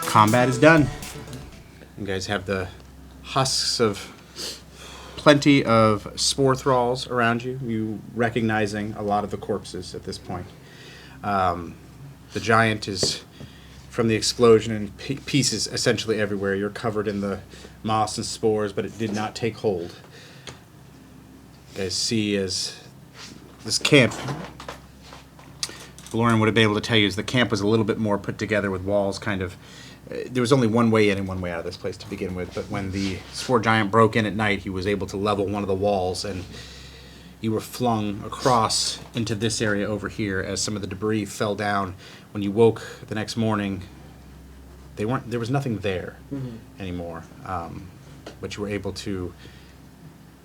Combat is done. You guys have the husks of plenty of spore thralls around you. You recognizing a lot of the corpses at this point. The giant is from the explosion and pieces essentially everywhere. You're covered in the moss and spores, but it did not take hold. You guys see as this camp, Valorian would have been able to tell you, is the camp was a little bit more put together with walls kind of. There was only one way in and one way out of this place to begin with, but when the spore giant broke in at night, he was able to level one of the walls, and you were flung across into this area over here as some of the debris fell down. When you woke the next morning, there was nothing there anymore, but you were able to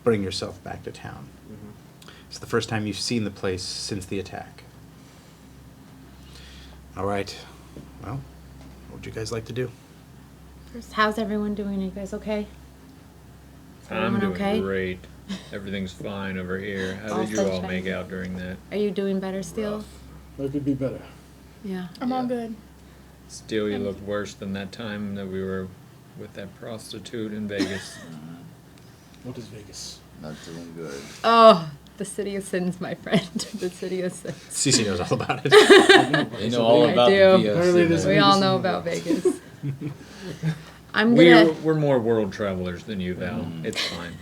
bring yourself back to town. It's the first time you've seen the place since the attack. All right, well, what would you guys like to do? First, how's everyone doing? Are you guys okay? I'm doing okay? great. Everything's fine over here. How did you all make out during that? Are you doing better still? I could be better. Yeah. I'm all good. Still, you look worse than that time that we were with that prostitute in Vegas. What is Vegas? Not doing good. Oh, the city of sins, my friend. The city of sins. Cece knows all about it. You know all I about do. the Apparently VOC. We all know about Vegas. I'm gonna. We're more world travelers than you, Val. It's fine.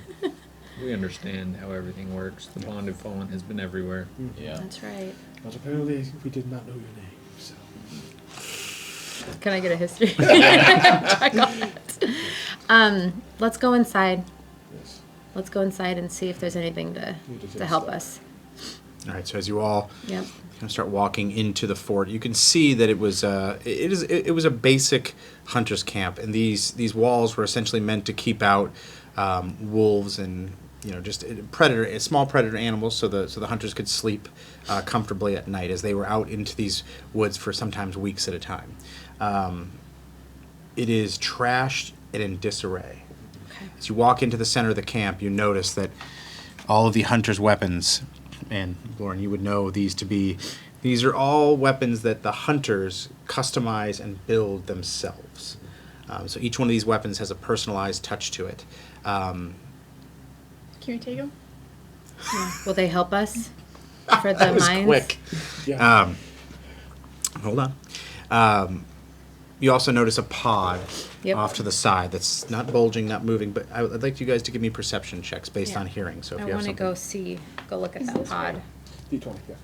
We understand how everything works. The Bonded Fallen has been everywhere. Yeah. That's right. But apparently we did not know your name, so. Can I get a history? Check on it. Let's go inside. Yes. Let's go inside and see if there's anything to help us. All right, so as you all Yep. kind of start walking into the fort, you can see that it was it was a basic hunter's camp, and these walls were essentially meant to keep out wolves and just small predator animals, so the hunters could sleep comfortably at night as they were out into these woods for sometimes weeks at a time. It is trashed and in disarray. Okay. As you walk into the center of the camp, you notice that all of the hunters' weapons, and Lauren, you would know these are all weapons that the hunters customize and build themselves. So each one of these weapons has a personalized touch to it. Can we take them? Yeah. Will they help us for the That was mines? quick. Yeah. Hold on. You also notice a pod Yep. off to the side that's not bulging, not moving, but I'd like you guys to give me perception checks based Yeah. on hearing. So if I you have want to something. go look at Is that this pod. right? D20, yeah.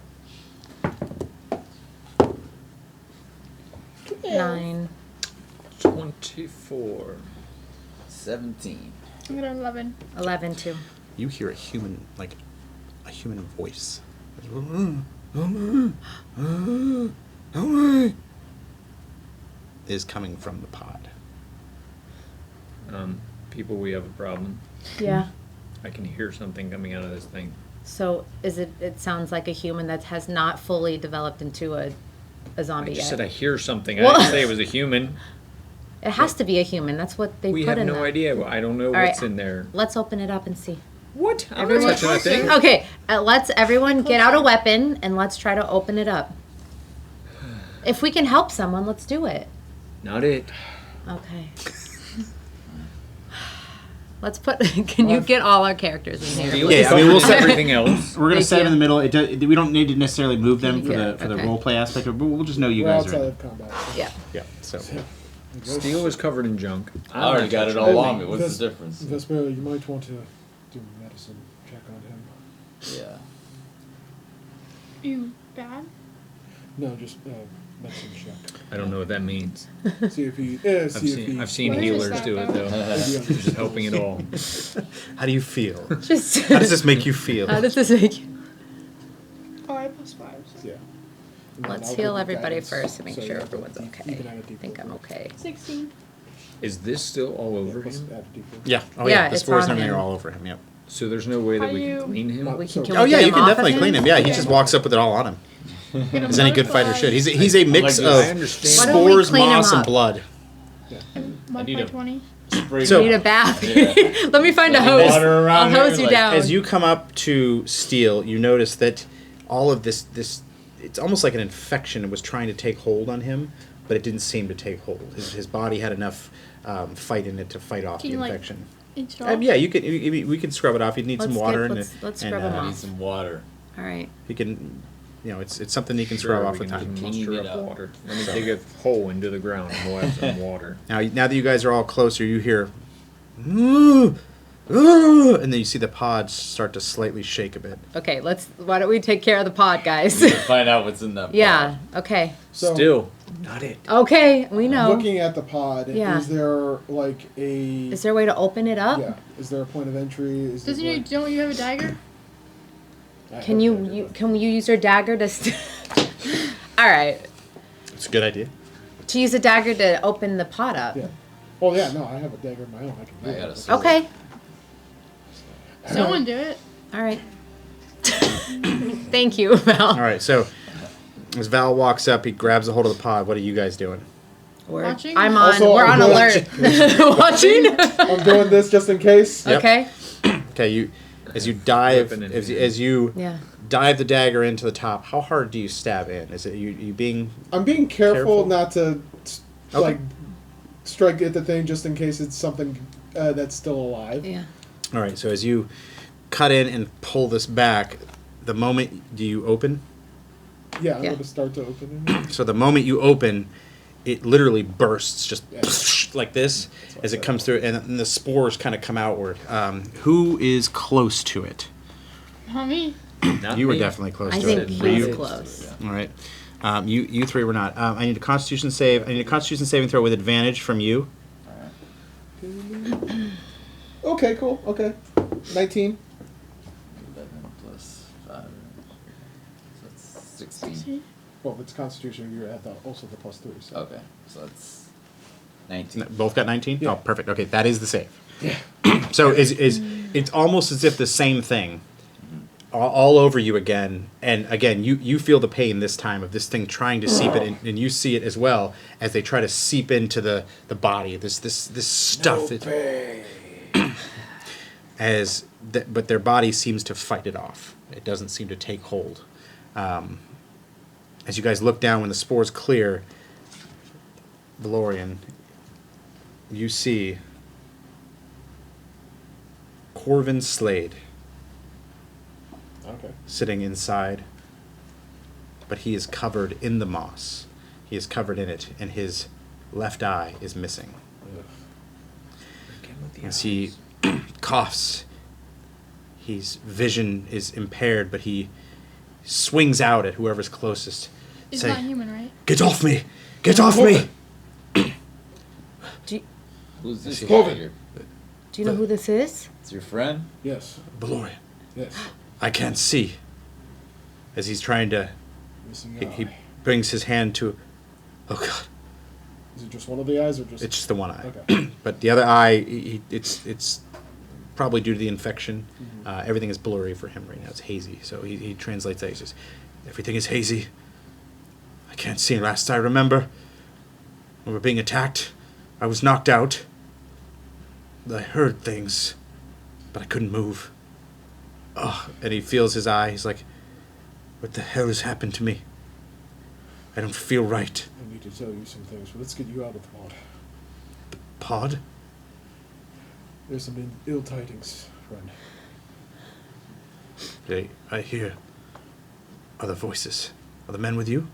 9. 24. 17. I'm gonna 11. 11 too. You hear a human voice. Is coming from the pod. People, we have a problem. Yeah. I can hear something coming out of this thing. So it sounds like a human that has not fully developed into a zombie I just yet. said I hear something. Well- I didn't say it was a human. It has to be a human. That's what they We put have in no there. idea. I don't know All right. what's in there. Let's open it up and see. What? I'm Everyone- not touching that thing. Okay, let's everyone get out a weapon and let's try to open it up. If we can help someone, let's do it. Not it. Okay. Let's put. Can you get all our characters in here? Deal please? Yeah, I mean, we'll with set- everything else. We're gonna Thank set them in you. the middle. We don't need to necessarily move them for Yeah, the okay. role play aspect of it, but we'll just know you We're guys outside are. of combat. So. Yeah. Yeah. So. Steel is covered in junk. I already got it all on me. What's the difference? Vesper, you might want to do a medicine check on him. Yeah. You bad? No, just medicine check. I don't know what that means. See if he. I've seen What is healers that, do it though? though. Just helping it all. How do you feel? Just. How does this make you feel? How does this make you? Oh, I +5. So. Yeah. And then Let's I'll heal give you everybody guidance, first to make so sure you everyone's can- okay. You can add a D4. I think I'm okay. 16. Is this still all over Plus him? add a D4. Yeah. Oh Yeah, yeah. The it's spores on and everything him. are all over him. Yep. So there's no way that How we do you- can clean him? No. We can, So- can Oh we yeah, get you him can off definitely of clean him. him? Yeah, he Okay. just walks up with it all on him. Get him As any good fighter modified. should. He's a mix Like, of I understand. Why don't we spores, clean him moss, and up? blood. Mod need by a- 20. Spray So- Need a bath. Yeah. Let me find a Like hose. water around I'll hose here, you like- down. As you come up to Steel, you notice that all of this it's almost like an infection was trying to take hold on him, but it didn't seem to take hold. His body had enough fight in it to fight off Can the you, like, infection. Inch it off? Yeah, you could. We can scrub it off. You'd need some water let's scrub and him I need off. some water. All right. you can. it's something you can Sure, scrub off we with can time. just Clean muster it up up. water. Let me dig a hole into the ground and we'll have some water. Now that you guys are all closer, you hear, "Ooh, ooh," and then you see the pods start to slightly shake a bit. Okay, why don't we take care of the pod, guys? To find out what's in that. Yeah, okay. So, Still, not it. Okay, we know. looking at the pod, Yeah. is there like a Is there a way to open it up? yeah? Is there a point of entry? Is there, Doesn't you? like, Don't you have a dagger? I Can have you, no idea. can you use your dagger to All right. It's a good idea. To use a dagger to open the pot up. Yeah. Oh yeah, no, I have a dagger of my own. I can do I it. got a sword. Okay. Someone do it. All right. Thank you, Val. All right, so as Val walks up, he grabs a hold of the pod. What are you guys doing? Watching? I'm on. Also, we're I'm on doing- alert. Watching. I'm doing this just in case. Yep. Okay. Okay, as you dive, Whipping it as you Yeah. dive the dagger into the top, how hard do you stab in? Is it you being I'm being careful, Careful. not to Okay. like strike at the thing just in case it's something that's still alive. Yeah. all right? So as you cut in and pull this back, the moment do you open? Yeah, I'm Yeah. going to start to open it. So the moment you open, it literally bursts just Yeah. like this That's what as I it thought. comes through, and the spores kind of come outward. Who is close to it? Not me. Not You were me. definitely close I to think it. Were he's you? close. All right. You three were not. I need a Constitution save. I need a Constitution saving throw with advantage from you. Okay, cool. Okay. 19. 11 plus 5. So that's 16. Well, if it's Constitution, you're at also the +3. So. Okay, so that's 19. Both got 19? Yeah. Oh, perfect. Okay, that is the save. Yeah. So it's almost as if the same thing all over you again. And again, you feel the pain this time of this thing trying to seep it in, and you see it as well as they try to seep into the body. This stuff. But their body seems to fight it off. It doesn't seem to take hold. As you guys look down when the spores clear, Valorian, you see Corvin Slade Okay. sitting inside, but he is covered in the moss. He is covered in it, and his left eye is missing. As he coughs, his vision is impaired, but he swings out at whoever's closest. It's saying, not human, right? "Get off me! Get off me!" Who's this guy Corvin. here? Do you know who this is? It's your friend? Yes. Valorian, Yes. I can't see. As he's trying to, Missing he eye. brings his hand to, oh God, Is it just one of the eyes or just? it's just the one eye. Okay. But the other eye, it's probably due to the infection. Mm-hmm. Everything is blurry for him right now. It's hazy. So he translates that. He says, "Everything is hazy. I can't see. Last I remember, when we were being attacked, I was knocked out. I heard things, but I couldn't move. Oh," and he feels his eye. He's like, "What the hell has happened to me? I don't feel right." I need to tell you some things, but let's get you out of the pod. Pod? There's some ill tidings, friend. I hear other voices. Are the men with you?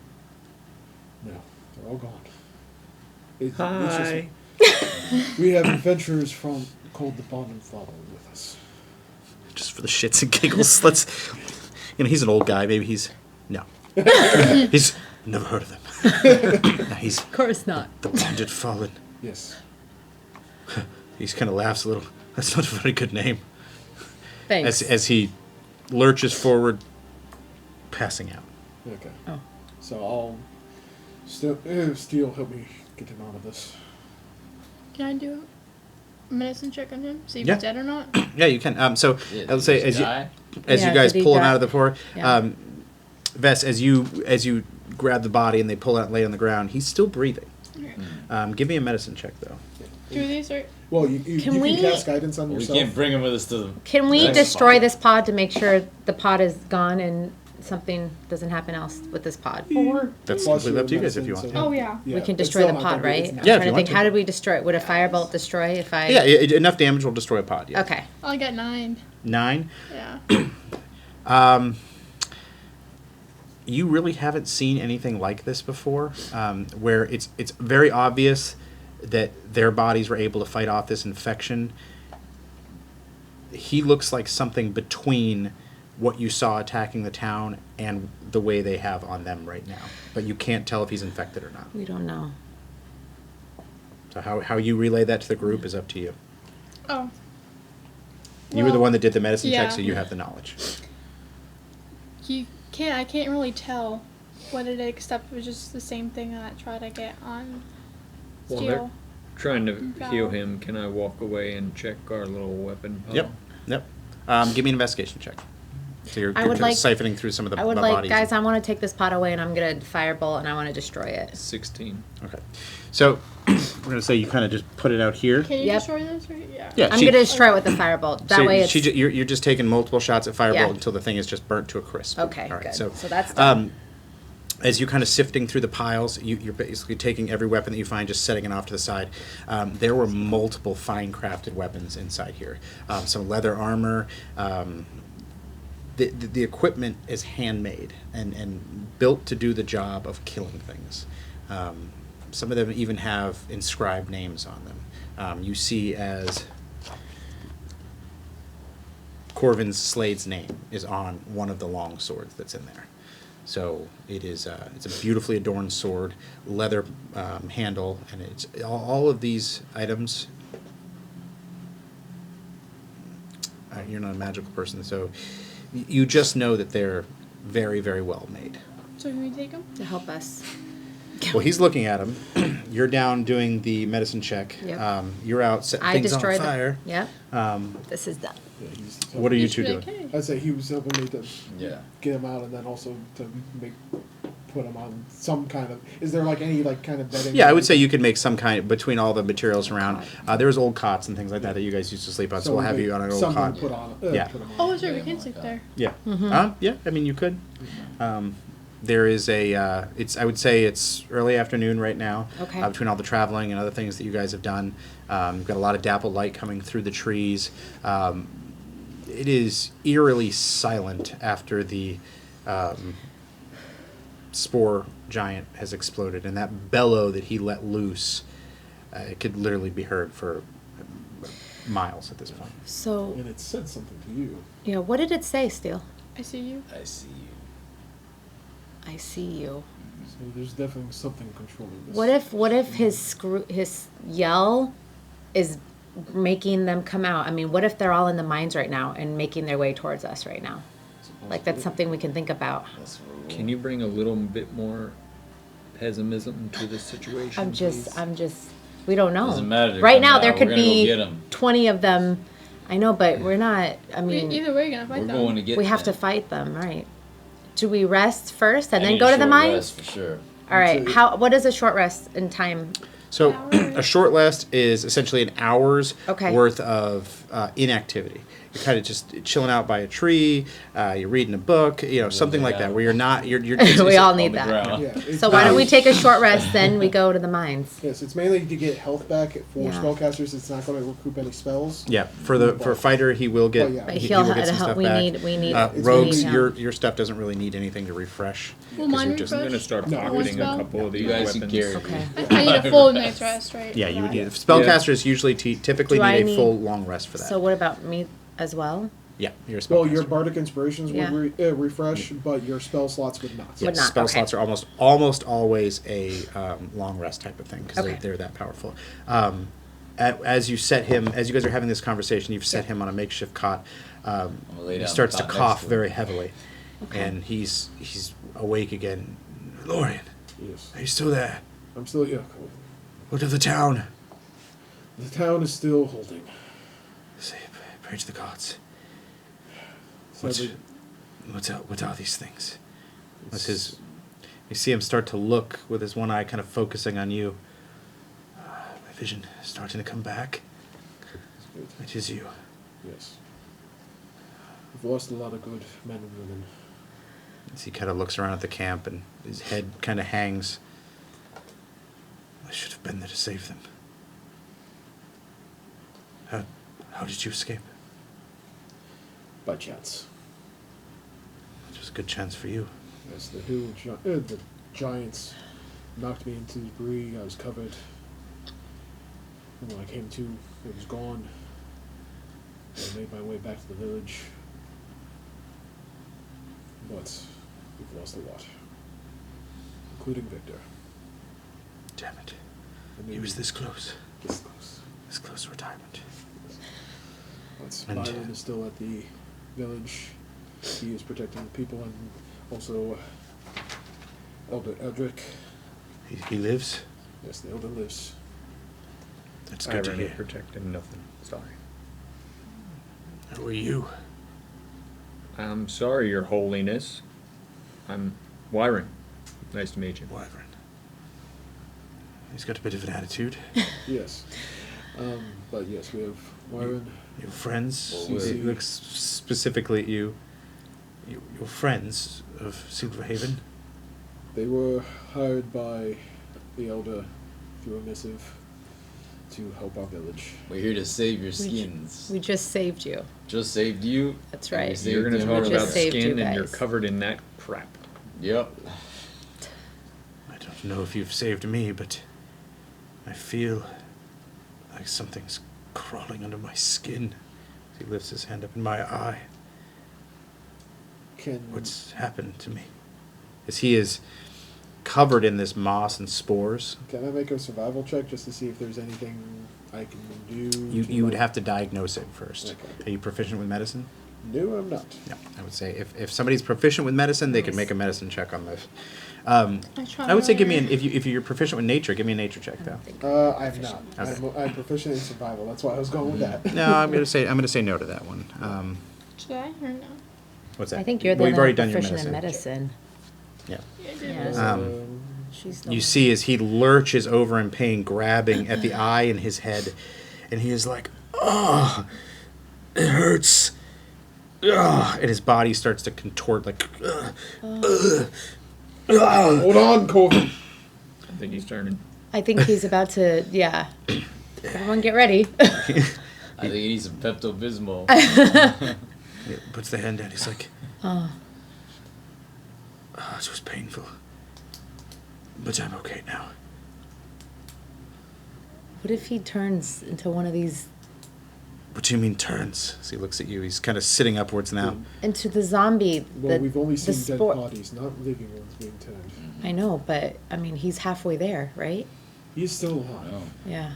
No, they're all gone. It's Hi. we have adventurers called the Bonded Fallen with us. Just for the shits and giggles. Let's. He's an old guy. Maybe he's. No. He's never heard of them. No, he's Of course not. the Bonded Fallen. Yes. He kind of laughs a little. That's not a very good name. Thanks. As he lurches forward, passing out. Okay. Oh. So I'll Steel help me get him out of this. Can I do a medicine check on him? See if Yeah. he's dead or not? Yeah, you can. So Yeah, let's say did as he you die? Yeah, guys did he pull him die? out of the pour, Yeah. Vess, as you grab the body and they pull it out and lay it on the ground, he's still breathing. Give me a medicine check though. Do these right? Well, you Can can we- cast guidance on We yourself. can't bring him with us to the. Can we next destroy spot. this pod to make sure the pod is gone and something doesn't happen else with this pod. That's Plus completely up to you guys if you medicine, want. so- Oh yeah. We can it's destroy still the not pod, gonna be- right? it's I'm not- Yeah, if trying you to want think, to. how did we destroy it? Would a firebolt destroy if I... Yeah, enough damage will destroy a pod. Yeah. Okay. I got 9. 9. Yeah. You really haven't seen anything like this before, where it's very obvious that their bodies were able to fight off this infection. He looks like something between what you saw attacking the town and the way they have on them right now. But you can't tell if he's infected or not. We don't know. So how you relay that to the group is up to you. Oh. You were the Well, one that did the medicine check, yeah. so you have the knowledge. I can't really tell what it is, except it was just the same thing that I tried to get on Well, steel. they're trying to Val. heal him. Can I walk away and check our little weapon pile? Yep. Give me an investigation check. So you're I would like- siphoning through some of the I would the like, bodies. guys, I want to take this pot away and I'm going to firebolt and I want to destroy it. 16. Okay. So we're gonna say you kind of just put it out here. Can you Yep. destroy this? Right? Yeah. Yeah. I'm going to destroy it with the firebolt. That so way it's... you're just taking multiple shots at firebolt Yeah. until the thing is just burnt to a crisp. Okay, All right, good. So, So that's done. as you're kind of sifting through the piles, you're basically taking every weapon that you find, just setting it off to the side. There were multiple fine crafted weapons inside here. Some leather armor. The equipment is handmade and built to do the job of killing things. Some of them even have inscribed names on them. You see as Corvin's Slade's name is on one of the long swords that's in there. So it is it's a beautifully adorned sword, leather handle, and it's all of these items. You're not a magical person, so you just know that they're very, very well made. So can we take them? To help us. Well, he's looking at them. You're down doing the medicine check. Yep. You're out setting I things on destroyed fire. Yep. This is done. Yeah, he's What are you two should be doing? okay. I'd say he was helping me to Yeah. get him out, and then also to put him on some kind of. Is there like any like kind of bedding? Yeah, I would say you could make some kind between all the materials around. There was old cots and things like that you guys used to sleep on, so we'll we have could- you on an old something cot. to put on. Yeah. Put him on. Oh, sure, we Yeah, can like sleep that. there. Yeah. Mm-hmm. Yeah, I mean, you could. There is a, I would say it's early afternoon right now. Okay. Between all the traveling and other things that you guys have done. You've got a lot of dappled light coming through the trees. It is eerily silent after the spore giant has exploded. And that bellow that he let loose, it could literally be heard for miles at this point. So, And it said something to you. yeah, what did it say, Steele? I see you. I see you. I see you. So there's definitely something controlling this. What if his yell is making them come out? I mean, what if they're all in the mines right now and making their way towards us right now? Like that's something we can think about. That's what we're Can you bring a little bit more pessimism to this situation? I'm please? just we don't know. Doesn't matter, they're Right coming now out. there We're could gonna go be get 'em. 20 of them. I know, but we're not, I mean, Either way, you're gonna fight We're them. going to get we have to them. fight them, right? Do we rest first and I then need go a to the short mines? rest for sure. All right. What is a short rest in time? So Hour. a short rest is essentially an hour's Okay. worth of inactivity. You're kind of just chilling out by a tree. You're reading a book, something like that, where you're not. You're. We all On need the that. ground. Yeah, it's So why don't we mainly- take a short rest, then we go to the mines? Yes, it's mainly to get health back for Yeah. spellcasters. It's not going to recoup any spells. Yeah, for a fighter, he will get. Well, yeah. But he he'll will get some help. stuff We back. need. It's Rogues, really- your stuff doesn't really need anything to refresh. Will 'cause mine you're just- I'm refresh? gonna start No. pocketing a One couple of these You guys can weapons. carry Okay. I need a full night's rest, right? Yeah, you would Okay. need. Spellcasters usually typically Do I need a need- full long rest for that. So what about me as well? Yeah, you're a spellcaster. Well, your bardic inspirations Yeah. would refresh, but your spell slots would not. Yeah, Would not, spell okay. slots are almost always a long rest type of thing because Okay. they're that powerful. As you guys are having this conversation, you've set him on a makeshift cot. gonna lay He down starts to the cot cough next to very him. heavily, and he's awake again. Valorian, Yes, are you still there? I'm still. Yeah, What of the town? the town is still holding. Say, pray to the gods. Sadly, What are these things? What's his? You see him start to look with his one eye kind of focusing on you. My vision is starting to come back. it's good. It is you. Yes. We've lost a lot of good men and women. As he kind of looks around at the camp and his head kind of hangs. I should have been there to save them. How did you escape? By chance. It was a good chance for you. Yes, the giants knocked me into debris. I was covered. And when I came to, it was gone. I made my way back to the village. But we've lost a lot. Including Victor. Damn it. And He was this close. This close. This close to retirement. But And- Byron is still at the village. He is protecting the people, and also Elder Eldrick. He lives? Yes, the Elder lives. That's good to Irony, hear. protecting nothing. Sorry. Who are you? I'm sorry, Your Holiness. I'm Wyron. Nice to meet you. Wyvern. He's got a bit of an attitude. Yes. But yes, we have Byron. Your friends? Well, He we- looks specifically at you. Your friends of Silverhaven? They were hired by the Elder through a missive to help our village. We're here to save your skins. We just saved you. Just saved you. That's and we right. saved You're going to them. talk We about just saved you skin and you're guys. covered in that crap. Yep. I don't know if you've saved me, but I feel like something's crawling under my skin. He lifts his hand up in my eye. What's happened to me? As he is covered in this moss and spores, Can I make a survival check just to see if there's anything I can do? you would have to diagnose it first. Okay. Are you proficient with medicine? No, I'm not. No, I would say if somebody's proficient with medicine, they could make a medicine check on this. try I would say give me earlier. if you're proficient with nature, give me a nature check though. I'm not. Okay. I'm proficient in survival. That's why I was going with that. No, I'm gonna say no to that one. Should I or no? What's that? I think you're the Well, you've only already one done your proficient medicine. in medicine. Yeah. Yeah, I did. Yeah. She's the You one. see as he lurches over in pain, grabbing at the eye in his head, and he is like, "Oh, it hurts." And his body starts to contort like. Hold on, Corvin. I think he's turning. I think he's about to. Yeah. Everyone, get ready. I think he needs some Pepto-Bismol. He puts the hand down. He's like, Oh. it was painful, but I'm okay now. What if he turns into one of these, What do you mean turns? As he looks at you, he's kind of sitting upwards now. into the zombie? Well, the, we've only the seen dead spore- bodies, not living ones being turned. I know, but I mean, he's halfway there, right? He's still alive. No. Yeah.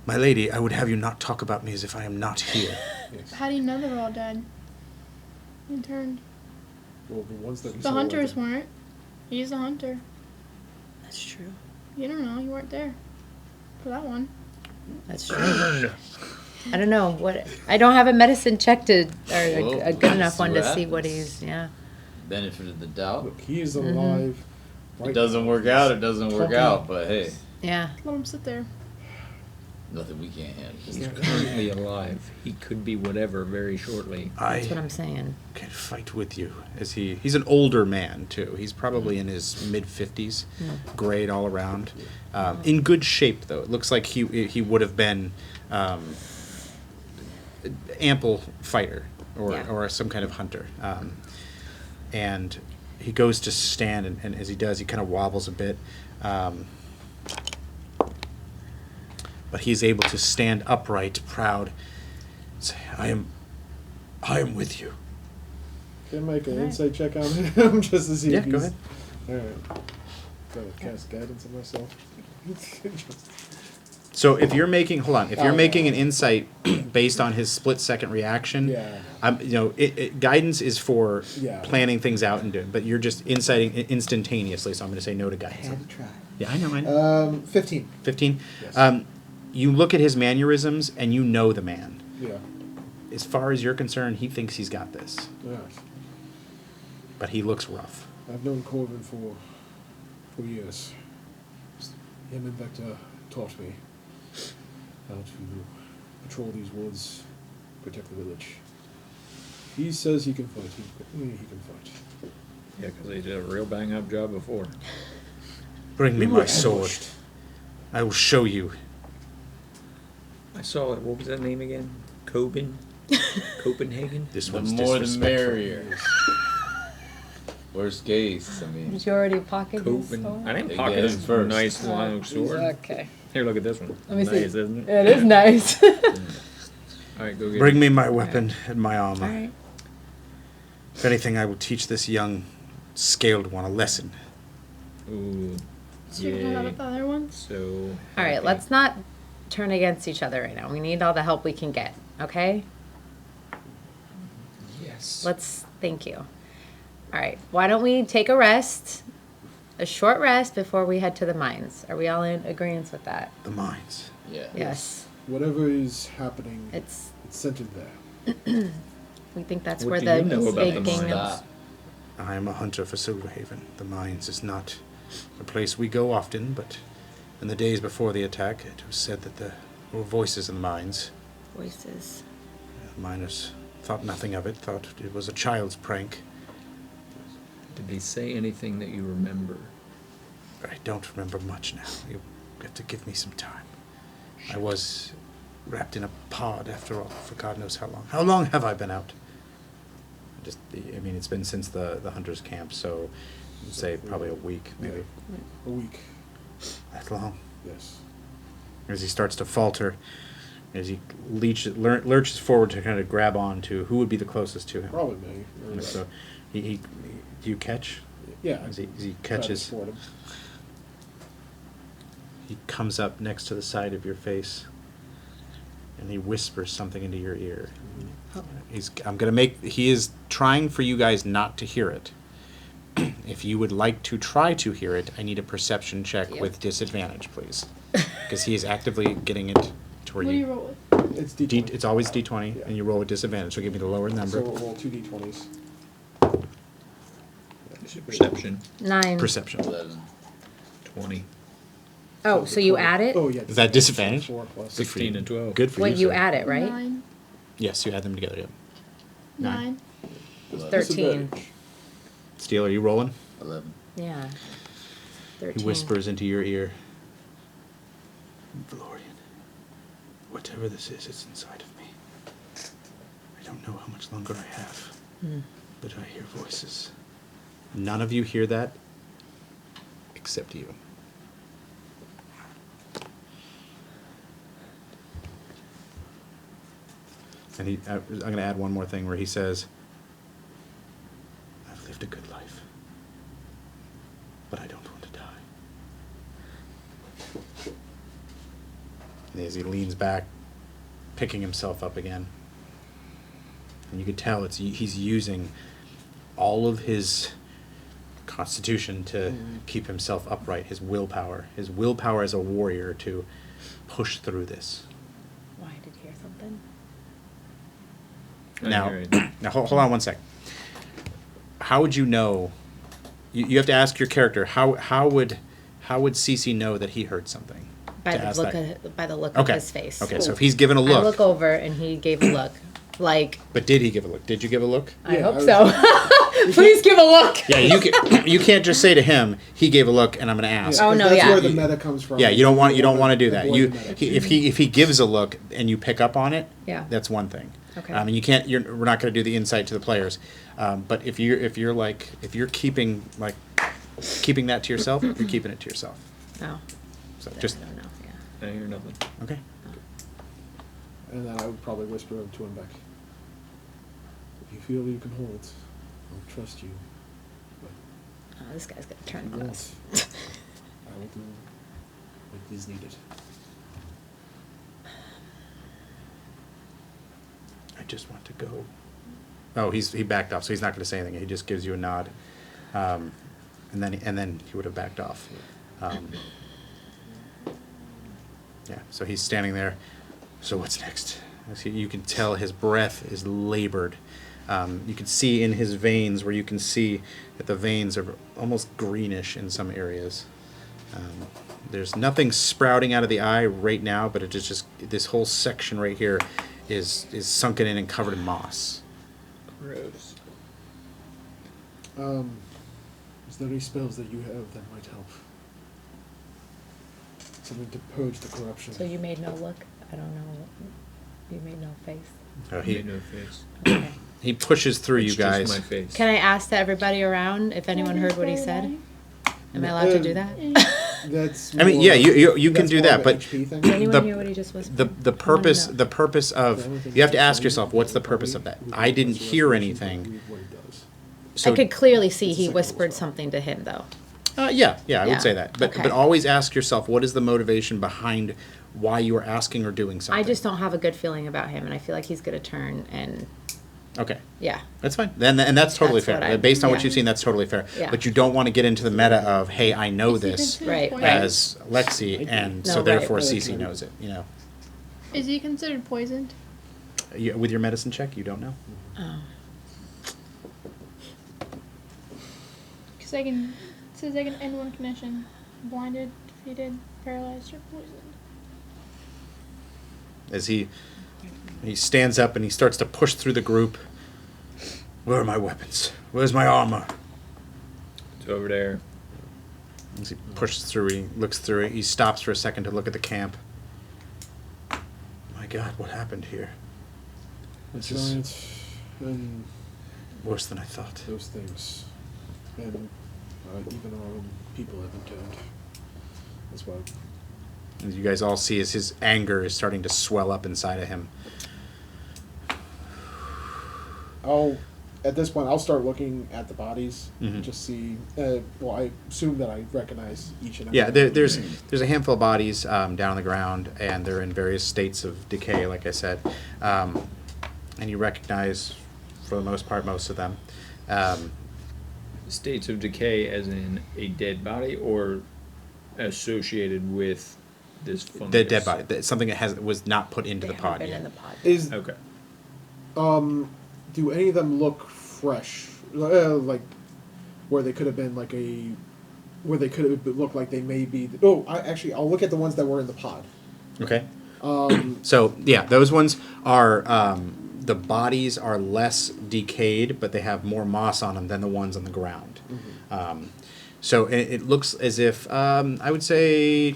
My lady, I would have you not talk about me as if I am not here. Yes. How do you know they're all dead? And turned. Well, the ones that we The saw hunters were weren't. He's the hunter. That's true. You don't know. You weren't there for that one. That's true. I don't know what. I don't have a medicine check to, or Well, a good enough see one to what see what happens. he's. Yeah. Benefit of the doubt. Look, he is Mm-hmm. alive. Right It doesn't now. work out. It doesn't work Talking- out. But hey, Yeah. Let him sit there. nothing we can't handle. He's currently alive. He could be whatever very shortly. That's what I I'm saying. can fight with you. As he's an older man too. He's probably in his mid-50s, grayed all around. In good shape though. It looks like he would have been ample fighter or Yeah. or some kind of hunter. And he goes to stand, and as he does, he kind of wobbles a bit. But he's able to stand upright, proud. Say, I am with you. Can I make an Alright. insight check on him just to see Yeah, if he's... go ahead. Alright. Gotta cast guidance on myself. So if you're making, hold on, if you're Oh, making yeah. an insight based on his split-second reaction, Yeah. guidance is for Yeah. planning things out and doing, but you're just inciting instantaneously. So I'm going to say no to guidance. try. Yeah, I know. 15. 15. Yes. You look at his mannerisms and you know the man. Yeah. As far as you're concerned, he thinks he's got this, Alright. but he looks rough. I've known Corvin for years. Him and Vector taught me how to patrol these woods, protect the village. He says he can fight. He can fight. Yeah, because they did a real bang-up job before. Bring me We were my sword. ambushed. I will show you. I saw it. What was that name again? Copenhagen? This The one's more the disrespectful. merrier. Worst case, I mean. Did you already pocket his Copen. sword? I didn't They pocket get his him first. nice long sword. Okay. Here, look at this one. Let me nice, see. isn't it? It is nice. All right, go get Bring it. me my weapon and my armor. All right. If anything, I will teach this young, scaled one a lesson. Ooh. So you're talking about the other ones? So. All right, happy. let's not turn against each other right now. We need all the help we can get, okay? Yes. Thank you. All right, why don't we take a rest, a short rest before we head to the mines? Are we all in agreement with that? The mines. Yeah. Yes. Whatever is happening, It's, it's centered there. we think that's What where do the you know about big the gang mines? is. Stop. I am a hunter for Silverhaven. The mines is not a place we go often, but in the days before the attack, it was said that there were voices in the mines. Voices. The miners thought nothing of it, thought it was a child's prank. Did they say anything that you remember? I don't remember much now. You have to give me some time. I was wrapped in a pod after all, for God knows how long. How long have I been out? I mean, it's been since the hunter's camp, so I'd say probably a week, maybe. A week. That long. Yes. As he starts to falter, as he lurches forward to kind of grab on to who would be the closest to him. Probably me. And so he do you catch? Yeah. As he Try to catches, support him. he comes up next to the side of your face, and he whispers something into your ear. He is trying for you guys not to hear it. If you would like to try to hear it, I need a perception check Yep. with disadvantage, please. Because he is actively getting it to where What do you you... roll with? It's D20. It's always D20, Yeah. and you roll with disadvantage, so give me the lower number. So we'll roll 2 D20s. Perception. 9. Perception. 11. 20. Oh, so you add it? Oh, yeah. Is that disadvantage? 4 plus. Good for 16 you. and 12. Good for Wait, you. you sir. add it, right? 9. Yes, you add them together, yeah. 9. 9. 13. Disadvantage. Steel, are you rolling? 11. Yeah. 13. He whispers into your ear. Valorian, whatever this is, it's inside of me. I don't know how much longer I have, but I hear voices. None of you hear that, except you. And I'm going to add one more thing where he says, I've lived a good life, but I don't want to die. And as he leans back, picking himself up again, and you could tell he's using all of his constitution to keep himself upright, his willpower as a warrior to push through this. Why did you hear something? I Now, hear it. now hold on one sec. How would you know? You have to ask your character. How would Cece know that he heard something? By To the ask look that. of by the look Okay. of his face. Okay, so if he's given a I look look, over and he gave a look. Like, but did he give a look? Did you give a look? I Yeah, hope I was- so. Please give a look. Yeah, you can't just say to him, he gave a look, and I'm going to ask. Oh, 'cause no, that's yeah. where the meta comes from. Yeah, you don't want to do that. avoid You the meta. if he gives a look and you pick up on it, Yeah. that's one thing. Okay. And you can't. We're not going to do the insight to the players. But if you're keeping that to yourself, you're keeping it to yourself. No. So I just don't know. Yeah. I hear nothing. okay. And then I would probably whisper to him back. If you feel you can hold, I'll trust you. But Oh, this guy's gonna turn if on you us. won't, I will do what is needed. I just want to go. Oh, he backed off, so he's not going to say anything. He just gives you a nod, and then he would have backed off. Yeah, so he's standing there. So what's next? You can tell his breath is labored. You can see in his veins where you can see that the veins are almost greenish in some areas. There's nothing sprouting out of the eye right now, but it is just this whole section right here is sunken in and covered in moss. Gross. Is there any spells that you have that might help? Something to purge the corruption. So you made no look? I don't know. You made no face. Oh, Made no face. Okay. he pushes through It's you guys. Just my face. Can I ask to everybody around if anyone heard what he said? Am I allowed to do that? That's. I mean, more yeah, of- you can that's do more that, of but an HP thing. Did anyone The- hear what he just whispered? the I wanna purpose know. the purpose of you have to ask yourself, what's the purpose of that? I didn't hear anything. What it does. So I could clearly see It's a he second whispered spell. something to him, though. yeah, I Yeah, would say that. But okay. always ask yourself, what is the motivation behind why you are asking or doing something? I just don't have a good feeling about him, and I feel like he's going to turn and, Okay. yeah. That's fine. Then and that's totally That's what fair. I- Based on what yeah. you've seen, that's totally fair. Yeah. But you don't want to get into the meta of, hey, I know Is he this considered Right, poison? as Lexi, and No, so right. therefore I like Cece that. knows it. You know, Is he considered poisoned? with your medicine check, you don't know. Oh. Because it says I can end one condition: blinded, defeated, paralyzed, or poisoned. As he stands up and he starts to push through the group. Where are my weapons? Where's my armor? It's over there. As he pushes through, he looks through it. He stops for a second to look at the camp. My God, what happened here? The This is giants and worse than I thought. those things, and even our own people have been turned. That's why. As you guys all see, as his anger is starting to swell up inside of him. At this point, I'll start looking at the bodies, Mhm. just see. Well, I assume that I recognize each and every. Yeah, one. there's a handful of bodies down on the ground, and they're in various states of decay, like I said. And you recognize, for the most part, most of them. States of decay, as in a dead body, or associated with this fungus. The dead body, something that was not put into They the haven't pod been yet. in the pod. Is Okay. do any of them look fresh? Like where they could have been like where they could have looked like they may be. I'll look at the ones that were in the pod. Okay. So yeah, those ones are the bodies are less decayed, but they have more moss on them than the ones on the ground. So it looks as if I would say,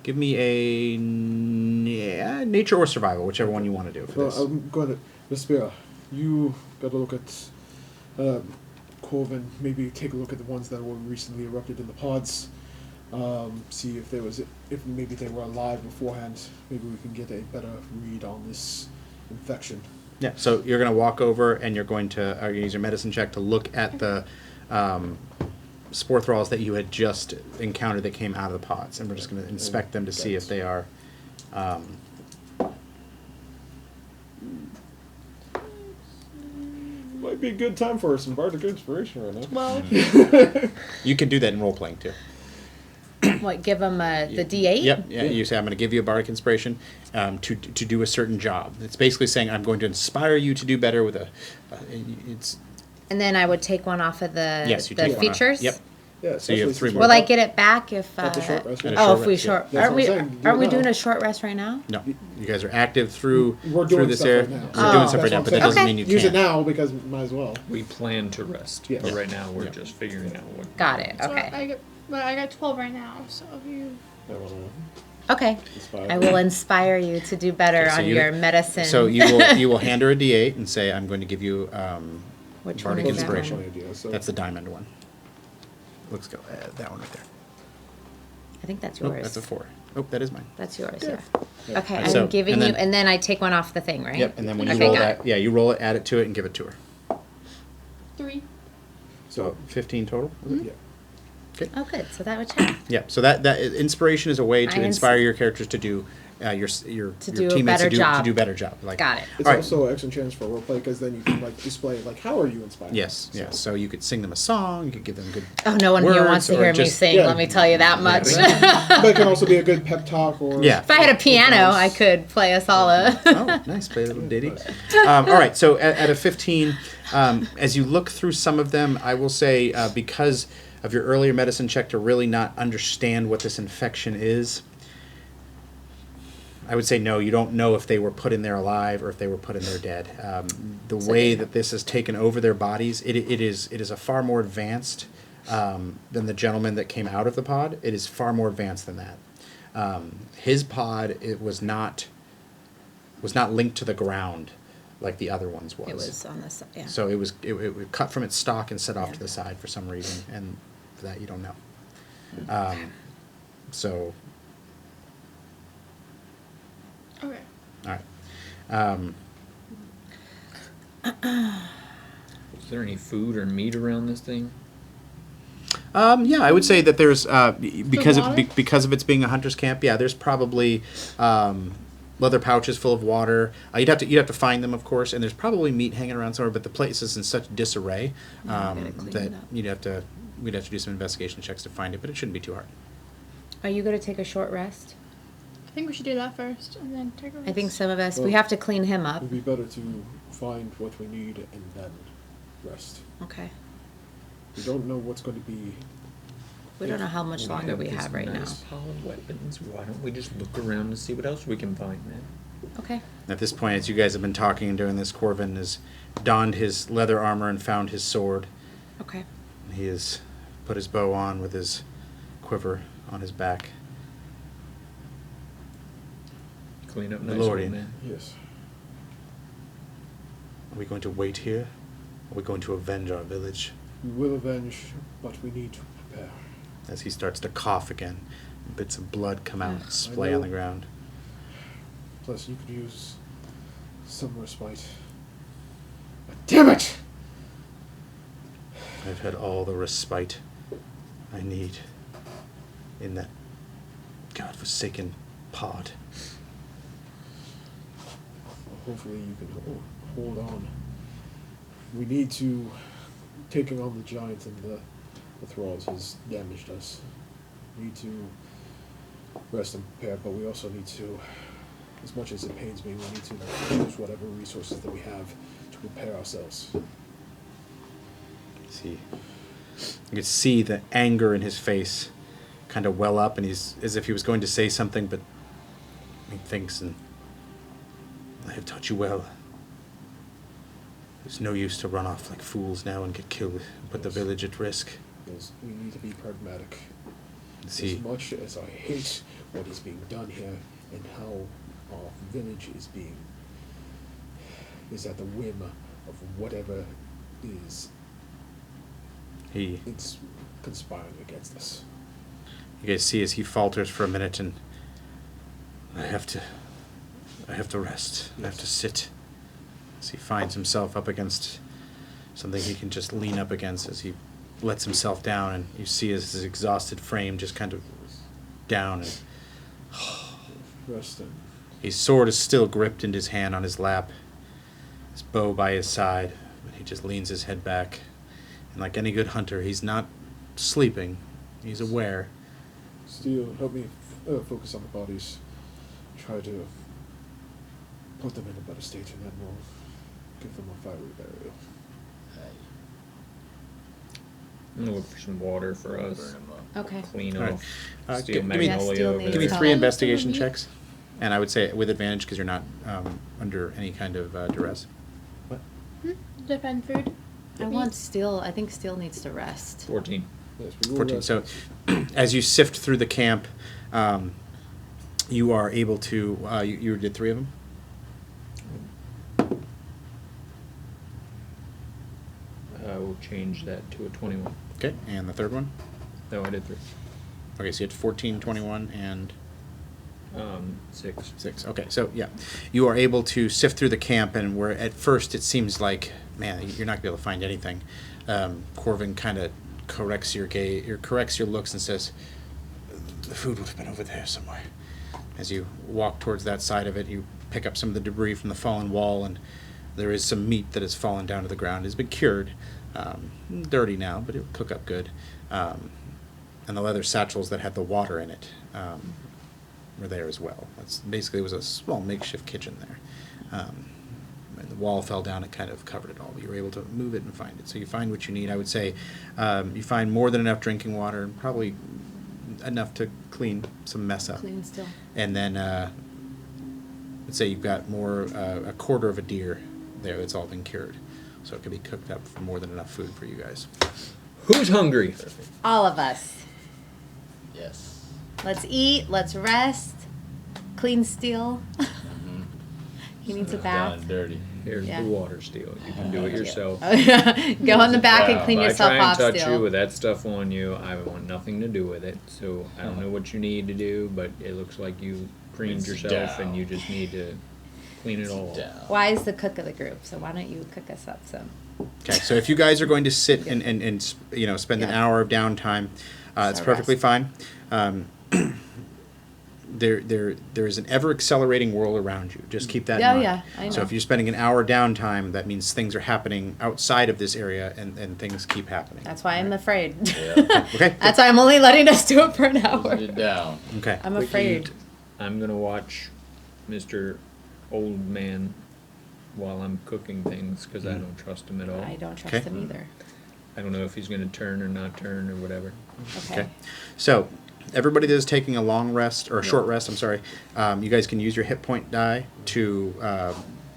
give me a nature or survival, whichever one you want to do for Well, this. I'm going to Vespera. You got to look at Corvin. Maybe take a look at the ones that were recently erupted in the pods. See if if maybe they were alive beforehand. Maybe we can get a better read on this infection. Yeah. So you're going to walk over and you're going to use your medicine check to look at the spore thralls that you had just encountered that came out of the pods, and we're just going to inspect them to see if they are. Might be a good time for some bardic inspiration right now. Well, You can do that in role playing too. What, give him the D8? Yep. Yeah. You say I'm going to give you a bardic inspiration to do a certain job. It's basically saying I'm going to inspire you to do better with a. It's And then I would take one off of the, yes. You the take one off. features? Yep. Yeah, So you have especially 3 since more. Will we're I about- get it back if... At the short rest, And yeah. a Oh, short if we rest, yeah. short... That's Aren't what we, I'm saying. Do aren't we it doing now. a short rest right now? No, you guys are active through We're doing this stuff area. right now. We're Oh. doing stuff right That's now, what but I'm that doesn't saying. mean you Use can't. it now because might as well. We plan to rest. Yes. But right now, we're Yeah. just figuring out what. Got it, so okay. I got 12 right now. So if you That wasn't Okay. inspired. I will inspire you to do better Okay, so on you- your medicine. So you will hand her a D8 and say I'm going to give you Which one bardic is that inspiration. one? Idea, so. That's the diamond one. Let's go. That one right there. I think that's Oh, yours. that's a 4. Oh, that is mine. That's yours, yeah. Yeah. Okay, And I'm so- giving and you, then- and then I take one off the thing, right? Yep. And then when you Okay, roll got that, it. yeah, you roll it, add it to it, and give it to her. 3. So 15 total. was it? Yeah. Oh, good, so that would check. Yeah. So that inspiration is a way to I inspire your characters to do your To your do a teammates better to job. do a better job. Like Got it. It's All right. also an excellent chance for roleplay because then you can like display like how are you inspired? Yes. So- Yeah. So you could sing them a song. You could give them good. Oh, no one here words, wants to or hear me just- sing, Yeah. let me tell you that much. but it can also be a good pep talk or Yeah. If I had a piano, I could play us all a... Oh, nice. Play a little ditty. All right. So at a 15, as you look through some of them, I will say because of your earlier medicine check to really not understand what this infection is, I would say no. You don't know if they were put in there alive or if they were put in there dead. The way that this has taken over their bodies, it is a far more advanced than the gentleman that came out of the pod. It is far more advanced than that. His pod, it was not linked to the ground like the other ones was. It was on the side, yeah. So it was cut from its stalk and set off Yeah. to the side for some reason, and for that you don't know. So Okay. all right. Is there any food or meat around this thing? Yeah, I would say that there's because water? because of its being a hunter's camp. Yeah, there's probably leather pouches full of water. You'd have to find them, of course, and there's probably meat hanging around somewhere. But the place is in such disarray Yeah, we gotta clean that it up. we'd have to do some investigation checks to find it. But it shouldn't be too hard. Are you going to take a short rest? I think we should do that first and then take a rest. I think some of us, we Well, have to clean him up. It'd be better to find what we need and then rest. Okay. We don't know what's going to be. We don't know how much longer we this have right now. nice pile of weapons. Why don't we just look around and see what else we can find, man? Okay. At this point, as you guys have been talking and doing this, Corvin has donned his leather armor and found his sword. Okay. He has put his bow on with his quiver on his back. Clean up nice, Valorian. old man. Yes. Are we going to wait here? Or are we going to avenge our village? We will avenge, but we need to prepare. As he starts to cough again, bits of blood come out and splay know. on the ground. Plus, you could use some respite. But damn it! I've had all the respite I need in that godforsaken pod. Hopefully, you can hold on. We need to. Taking on the giants and the thralls has damaged us. We need to rest and prepare, but we also need to, as much as it pains me, we need to use whatever resources that we have to prepare ourselves. See, you could see the anger in his face kind of well up, and he's as if he was going to say something, but he thinks, and I have taught you well. There's no use to run off like fools now and get killed and put the Yes. village at risk. Because we need to be pragmatic. See, As much as I hate what is being done here and how our village is at the whim of whatever it's conspiring against us. you guys see as he falters for a minute, and I have to rest. I have to sit. As he finds himself up against something he can just lean up against, as he lets himself down, and you see his exhausted frame just kind of down, and Rest and his sword is still gripped in his hand on his lap, his bow by his side, but he just leans his head back, and like any good hunter, he's not sleeping. He's aware. still help me focus on the bodies. Try to put them in a better state, and then we'll give them a fiery burial. I'm gonna look for some water for us. Okay. Clean All right. off. Give Steel me- magnolia Steel over needs Give me there. help. 3 Help. investigation Mhm. checks, and I would say with advantage because you're not under any kind of duress. What? Defend food. I think Steel needs to rest. 14. Yes, we will 14. rest. So, as you sift through the camp, you are able to. You did 3 of them. I will change that to a 21. Okay, and the third one. No, I did 3. Okay, so you had 14, 21, and 6. 6. Okay, so yeah, you are able to sift through the camp, and where at first it seems like, man, you're not gonna be able to find anything. Corvin kind of corrects your gaze, or corrects your looks, and says, "The food would have been over there somewhere." As you walk towards that side of it, you pick up some of the debris from the fallen wall, and there is some meat that has fallen down to the ground. It's been cured, dirty now, but it'll cook up good. And the leather satchels that had the water in it were there as well. That's basically, it was a small makeshift kitchen there. And the wall fell down and kind of covered it all. But you were able to move it and find it. So you find what you need. I would say you find more than enough drinking water, and probably enough to clean some mess up. Clean Steel. And then let's say you've got more, a quarter of a deer there that's all been cured. So it could be cooked up for more than enough food for you guys. Who's hungry? All of us. Yes. Let's eat. Let's rest. Clean Steel. He needs a Down bath. and dirty. Here's Yeah. the water steel. You can do it yourself. Go in the back and clean If yourself I off. try and touch Steel. you with that stuff on you, I want nothing to do with it. So I don't know what you need to do, but it looks like you preened It's yourself and down. you just need to clean it all off. Down. Why is the cook of the group? So why don't you cook us up some? Okay, so if you guys are going to sit and you know, spend an Yeah. hour of downtime, it's So perfectly rest. fine. There is an ever accelerating world around you. Just keep that in mind. Yeah, I So know. if you're spending an hour downtime, that means things are happening outside of this area, and things keep happening. That's why I'm afraid. Yeah. Okay. That's why I'm only letting us do it for an Closing hour. it down. Okay. I'm Quick afraid. eat. I'm gonna watch Mr. Old Man while I'm cooking things because I don't trust him at all. I don't trust Okay. him either. I don't know if he's gonna turn or not turn or whatever. Okay. Okay. So, everybody that is taking a long rest or a short rest, I'm sorry, you guys can use your hit point die to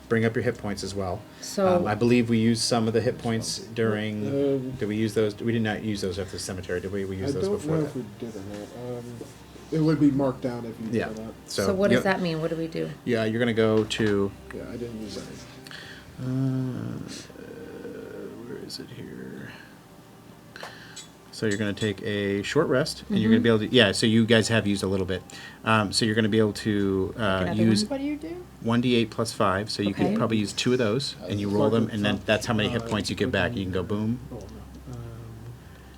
bring up your hit points as well. So I believe we used some of the hit points during. Um, Did we use those? We did not use those at the cemetery, did we? We I used those don't before know that. if we did or not. It would be marked down if you did Yeah. or not. so what does you- that mean? What do we do? Yeah, you're gonna go to. Yeah, I didn't use any. Where is it here? So you're going to take a short rest, and you're going to be able to. Yeah, so you guys have used a little bit. So you're going to be able to Another use What do you do? 1d8 plus 5. So you Okay. could probably use 2 of those, and you roll them, and then that's how many hit points you get back. You can go boom, Oh, no.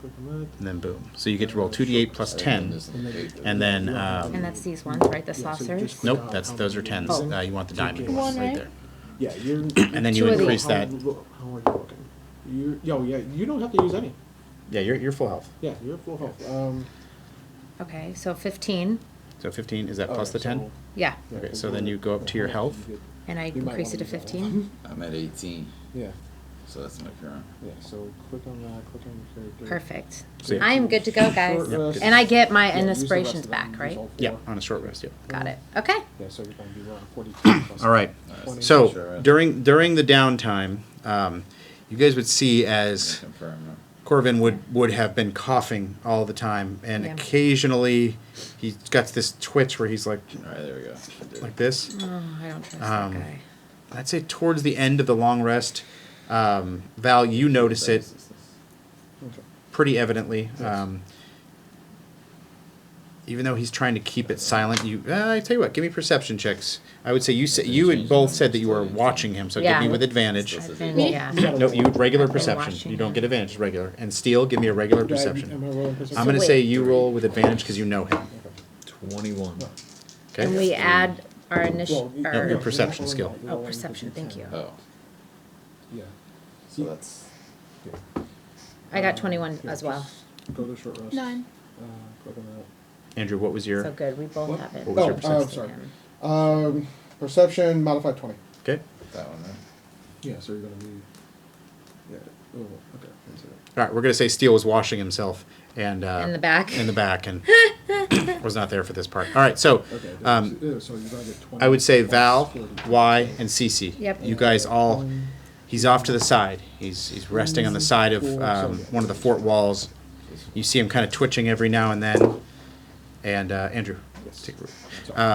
Click on that. and then boom. So you get to roll 2d8 plus 10, and then. And that's these ones, right? The Yeah, so you saucers. just- Nope, those are 10s. Oh. You want the diamond One, ones right right? there. Yeah, you're. And then you Two of increase these. that. How are you looking? Yeah, you don't have to use any. Yeah, you're full health. Yeah, you're full health. Okay, so 15. So 15, is that plus the 10? Yeah, Okay, so then you go up to your health. and I You might increase it to wanna use that 15. I'm at 18, Yeah, so that's my current. yeah. So click on that. Click on your character. Perfect. So you- I am good to go, guys. Short rest. And I get my Yeah, use the rest inspirations of them, back, use right? all four. Yeah, on a short rest, yeah. Got it. Okay. Yeah, so you're going to be around 42. plus All right. 20. So Sure. during the downtime, you guys would see as Confirm. Corvin would have been coughing all the time, and Yeah. occasionally he's got this twitch where he's like All right, there we go. like this. Oh, I don't trust Um, that guy. I'd say towards the end of the long rest, Val, you notice it Okay. pretty evidently. Yes. Even though he's trying to keep it silent, I tell you what, give me perception checks. I would say you Change had the both said that you were numbers to watching him, so Yeah. give me with advantage. That's I've it. been, yeah. No, you regular I've been perception. watching You don't him. get advantage, regular. And Steel, give me a regular Yeah, perception. am I rolling perception? I'm going to wait. say you roll with advantage because you know him. Okay. 21. Okay? And we add our initial. Well, No, your Or, perception skill. oh, perception. Thank you. Oh, Yeah. so that's Yeah. I got 21 Yeah, as well. just Go to short rest. 9. Click on that. Andrew, what was your... So good. We both What? have it. What was your Oh, perception? sorry. Perception modified 20. Okay. that one, right? Yeah, so you're gonna be. Yeah. Oh, okay. That's it. All right, we're going to say Steel was washing himself and... In the back? In the back, and was not there for this part. All right, so... Okay. So you're gonna get 20. I would say plus Val, 40. Y, and Cece. Yep. You guys all... He's off to the side. He's resting on the side of one of the fort walls. You see him kind of twitching every now and then. And Andrew, take a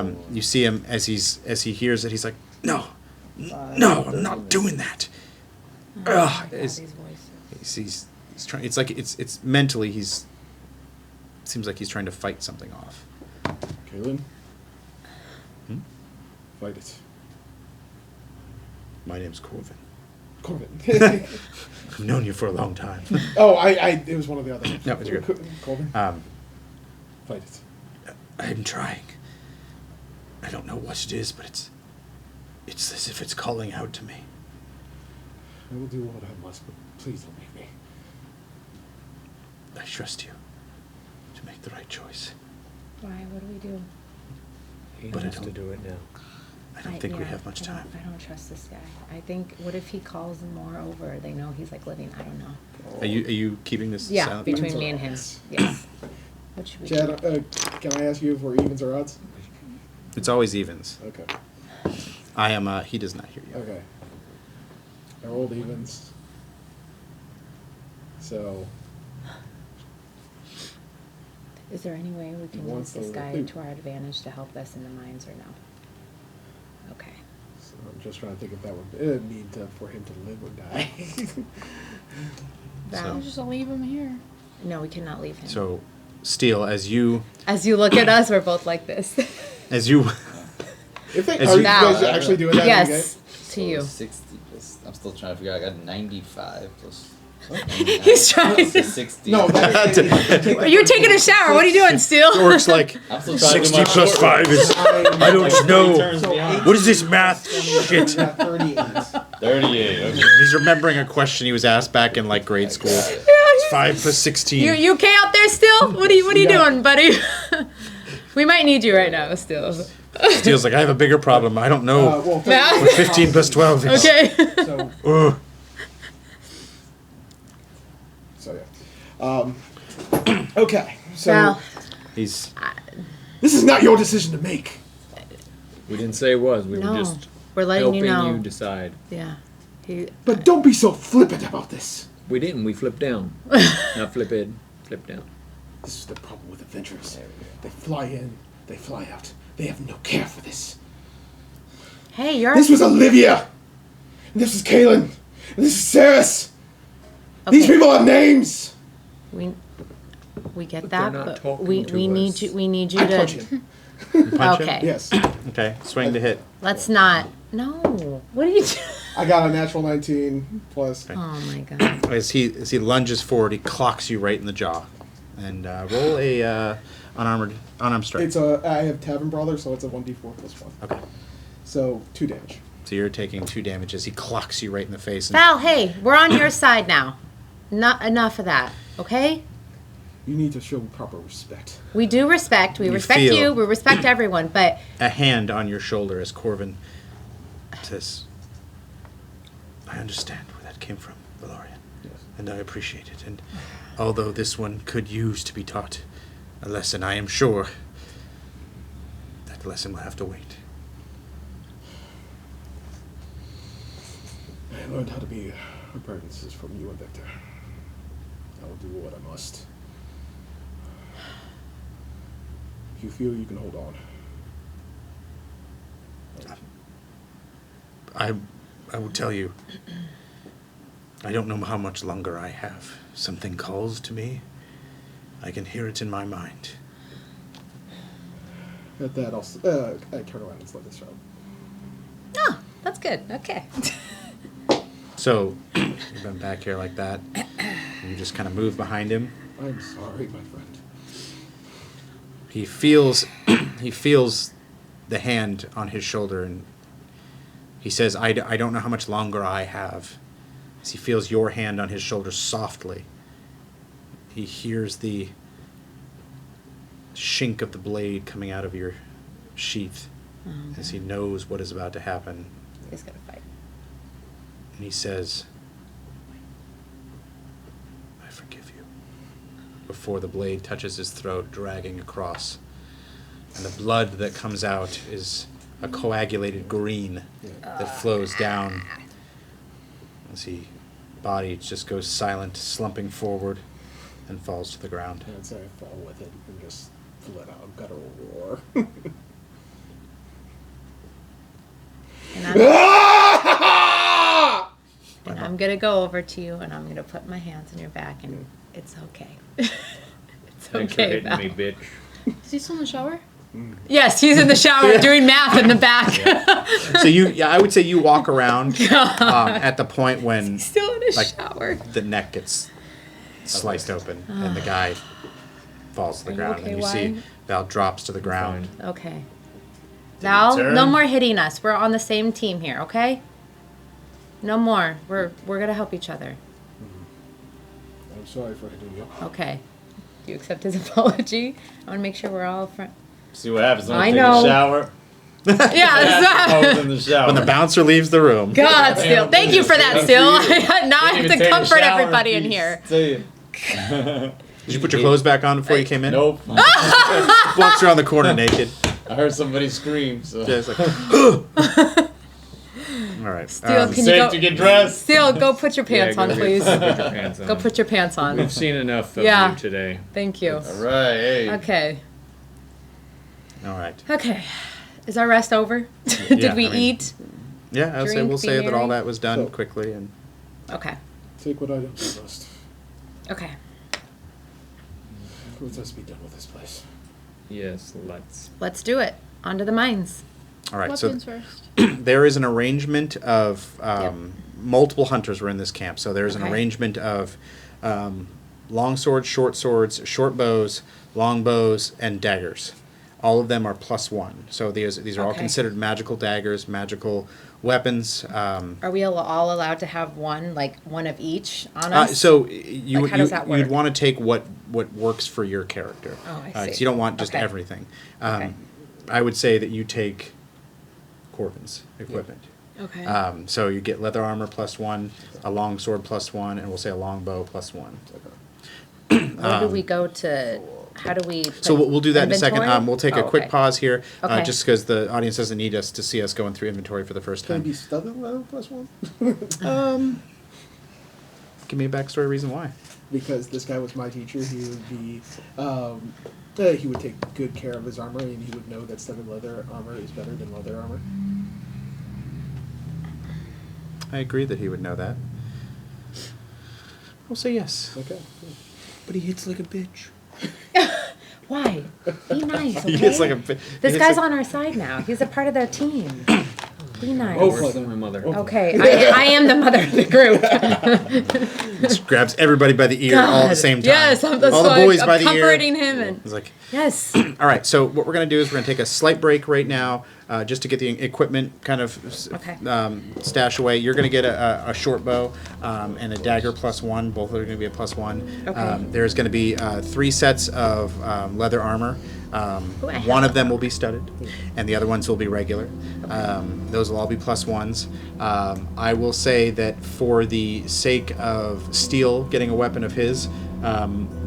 root. You see him as he hears it. He's like, "No, no, I'm not doing that." Oh, Ugh, my God, it's- these voices. he's trying. It's like it's mentally. Seems like he's trying to fight something off. Kaylin, Hmm? fight it. My name's Corvin. Corvin. I've known you for a long time. Oh, it was one of the other ones. No, it's good. Corvin, fight it. I'm trying. I don't know what it is, but it's as if it's calling out to me. I will do what I must, but please don't make me. I trust you to make the right choice. Why? What do we do? He But I has to don't- do it now. I don't think we yeah, have much I don't- time. I don't trust this guy. I think, what if he calls more over? They know he's like living. I don't know. Are you keeping this Yeah, silent? between me and him. Yes. What should we do? Chad, can I ask you for evens or odds? It's always evens. Okay. I am. He does not hear you. Okay. I rolled evens. So Is there any way we can Once use this the- guy to our advantage to help us in the mines or no? Okay. So I'm just trying to think if that would mean for him to live or die. Val? Just leave him here. No, we cannot leave him. So, Steele, as you As you look at us, we're both like this. as you If they, As are you you- guys actually doing that? Yes, to So you. 60 plus. I'm still trying to figure out. I got 95 plus. He's trying So to. 60. No, You're taking a shower. What are you doing, Steele? works like I'm still trying to do 60 my plus short 5 is. I don't know. beyond. What is this math shit? 38. 38. Okay. He's remembering a question he was asked back in like grade school. Yeah, It's 5 plus 16. you okay out there, Steele? What are you doing, buddy? We might need you right now, Steele. Steele's like, I have a bigger problem. I don't know. Well, Math? 15 plus 12 is. Okay. So, Ugh. so yeah. Okay. So Val, He's this is not your decision to make. We didn't say it was. We No. were just we're letting helping you know. you decide. Yeah. He, But don't be so flippant about this. We didn't. We flipped down. Not flip in. Flip down. This is the problem with adventurers. They fly in, they fly out. They have no care for this. hey, you're. This was Olivia. And this is Kaylin. And this is Saris. These Okay. people have names. We get But that, they're not but talking we to need us. you. We need you I to. punch him. punch him? Okay. Yes. Okay, swing to hit. Let's not. No. What are you doing? I got a natural 19 plus. Oh my god. As he lunges forward, he clocks you right in the jaw. And roll a unarmed strike. It's I have Tavern Brawler, so it's a 1d4 plus 1. Okay. So 2 damage. So you're taking 2 damage as he clocks you right in the face. And Val, hey, we're on your side now. Not enough of that, okay? You need to show proper respect. We do respect. We You respect feel- you. We respect everyone. But a hand on your shoulder as Corvin says, I understand where that came from, Valorian. Yes. And I appreciate it. And although this one could use to be taught a lesson, I am sure that lesson will have to wait. I learned how to be apprentices from you and Victor. I will do what I must. If you feel you can hold on. I will tell you, I don't know how much longer I have. Something calls to me. I can hear it in my mind. At that, I turn around and let this out. oh, that's good. Okay. So, you've been back here like that. And you just kind of move behind him. I'm sorry, my friend. He feels the hand on his shoulder, and he says, I don't know how much longer I have. As he feels your hand on his shoulder softly, he hears the shink of the blade coming out of your sheath as he knows what is about to happen. He's gonna fight. And he says, I forgive you. Before the blade touches his throat, dragging across. And the blood that comes out is a coagulated green that flows down as he body just goes silent, slumping forward, and falls to the ground. And I'd say I fall with it and just let out a guttural roar. And I'm gonna go over to you and I'm gonna put my hands on your back and it's okay. It's Thanks for okay, hitting Val. me, bitch. Is he still in the shower? Yes, he's in the shower doing math in the back. So I would say you walk around at the point when Still in his like, shower. the neck gets sliced open and the guy falls to the Are you ground. okay, And you see Wine? Val drops to the ground. Okay. Val, turn? no more hitting us. We're on the same team here, okay? No more. We're gonna help each other. I'm sorry for hitting you. Okay. Do you accept his apology? I want to make sure we're all front. See what happens when I I take know. a shower. Yeah, I was that's in the shower. When the bouncer leaves the room. God, Still. Thank you for that, Still. Now I Didn't have even to take a comfort shower everybody in peace. here. Tell you. Did you put your clothes back on before you came in? Nope. Walks around the corner naked. I heard somebody scream. So. Yeah, it's like, All right. Steel, can you Safe go? to get dressed. Steel, go put your pants Yeah, on, go please. Put your pants on. Go put your pants on. We've seen enough of Yeah. you today. Thank you. All right. Hey. Okay. All right. Okay. Is our rest over? Yeah, Did we I mean- eat? Yeah, I'll say Drink, we'll be say that all merry. that was done So- quickly and. Okay. Take what items you must. Okay. Let us be done with this place. Yes, let's. Let's do it. On to the mines. All right. Weapons So first. there is an arrangement of Yep. multiple hunters were in this camp. So there's an Okay. arrangement of long swords, short bows, long bows, and daggers. All of them are +1. So these are all Okay. considered magical daggers, magical weapons. Are we all allowed to have one, like one of each on us? So you Like, how does that you'd work? want to take what works for your character. Oh, I see. So you don't want just Okay. everything. Okay. I would say that you take Corvin's equipment. Okay. So you get leather armor +1, a long sword +1, and we'll say a long bow +1. Where do we go to? How do we? So we'll do that in a second. inventory? We'll take Oh, a quick okay. pause here, Okay. just because the audience doesn't need us to see us going through inventory for the first Can it time. be stubborn level +1? Give me a backstory reason why. Because this guy was my teacher, he would be, he would take good care of his armor, and he would know that stubborn leather armor is better than leather armor. I agree that he would know that. I'll say yes. Okay. But he hits like a bitch. Why? Be nice. Okay? He hits like a. This guy's on our side now. He's a part of their team. Be nice. Oh, Where's my mother? Okay, I am the mother of the group. Just grabs everybody by the ear all at the God. same time. Yes, that's all the why boys I'm by the ear. comforting him and It's like, yes. all right. So what we're gonna do is we're gonna take a slight break right now, just to get the equipment kind of Okay. stash away. You're gonna get a short bow and a dagger +1. Both are gonna be a +1. Okay. There's gonna be 3 sets of leather armor. Ooh, I have One of that. them will be studded, and the other ones will be regular. Those will all be +1s. I will say that for the sake of Steel getting a weapon of his,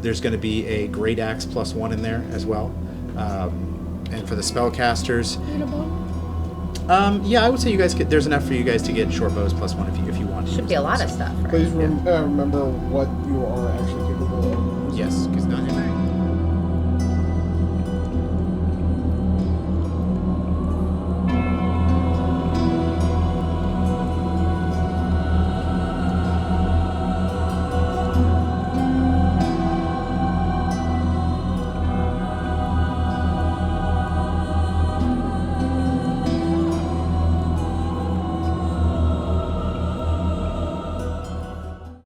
there's going to be a great axe +1 in there as well. And for the spellcasters, Need a bow? yeah, I would say you guys there's enough for you guys to get short bows +1 if you want. to Should use be a them. lot of stuff, right? Please remember what you are actually capable of. Yes, because